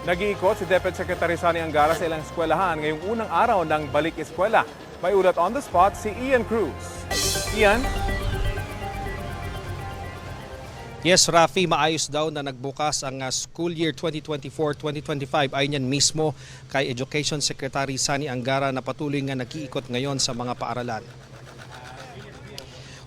Nag-iikot si DepEd Secretary Sani Angara sa ilang eskwelahan ngayong unang araw ng Balik Eskwela. May ulat on the spot si Ian Cruz. Ian? Yes, Rafi, maayos daw na nagbukas ang school year 2024-2025. Ayon yan mismo kay Education Secretary Sani Angara na patuloy nga nag-iikot ngayon sa mga paaralan.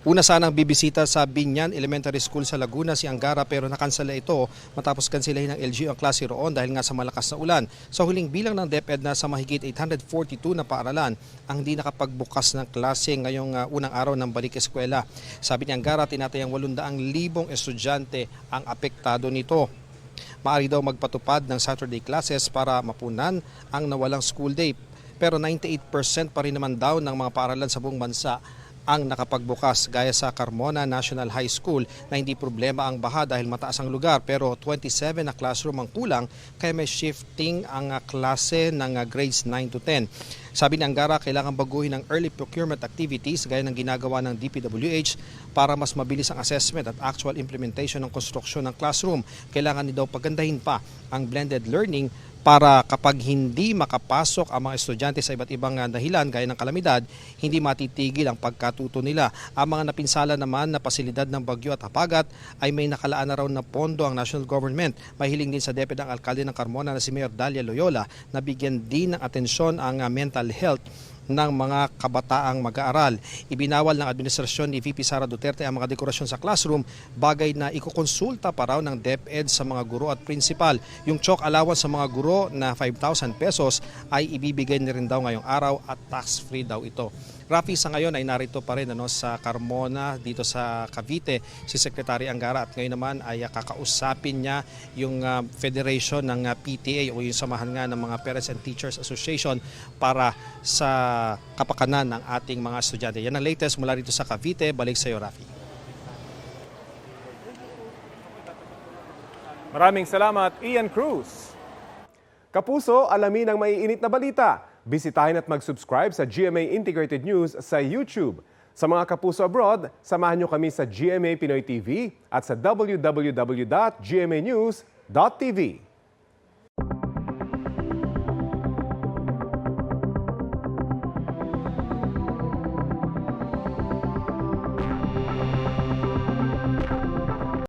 Una sanang bibisita sa Binyan Elementary School sa Laguna si Angara pero nakansela ito matapos kansilahin ng LGU ang klase roon dahil nga sa malakas na ulan. Sa huling bilang ng DepEd na sa mahigit 842 na paaralan ang hindi nakapagbukas ng klase ngayong unang araw ng Balik Eskwela. Sabi ni Angara, tinatayang 800,000 estudyante ang apektado nito. Maaari daw magpatupad ng Saturday classes para mapunan ang nawalang school day. Pero 98% pa rin naman daw ng mga paaralan sa buong bansa ang nakapagbukas gaya sa Carmona National High School na hindi problema ang baha dahil mataas ang lugar pero 27 na classroom ang kulang kaya may shifting ang klase ng grades 9 to 10. Sabi ni Angara, kailangan baguhin ang early procurement activities gaya ng ginagawa ng DPWH para mas mabilis ang assessment at actual implementation ng konstruksyon ng classroom. Kailangan din daw pagandahin pa ang blended learning para kapag hindi makapasok ang mga estudyante sa iba't ibang dahilan gaya ng kalamidad, hindi matitigil ang pagkatuto nila. Ang mga napinsala naman na pasilidad ng bagyo at habagat ay may nakalaan na raw na pondo ang national government. Mahiling din sa DepEd ang alkalde ng Carmona na si Mayor Dalia Loyola na bigyan din ng atensyon ang mental health ng mga kabataang mag-aaral. Ibinawal ng administrasyon ni VP Sara Duterte ang mga dekorasyon sa classroom, bagay na ikukonsulta pa raw ng DepEd sa mga guro at principal. Yung chalk allowance sa mga guro na 5,000 pesos ay ibibigay na rin daw ngayong araw at tax-free daw ito. Rafi, sa ngayon ay narito pa rin sa Carmona, dito sa Cavite, si Secretary Angara at ngayon naman ay kakausapin niya yung federation ng PTA o yung samahan nga ng mga Parents and Teachers Association para sa kapakanan ng ating mga estudyante. Yan ang latest mula dito sa Cavite. Balik sa iyo, Rafi. Maraming salamat, Ian Cruz. Kapuso, alamin ang maiinit na balita. Bisitahin at mag-subscribe sa GMA Integrated News sa YouTube. Sa mga kapuso abroad, samahan nyo kami sa GMA Pinoy TV at sa www.gmanews.tv.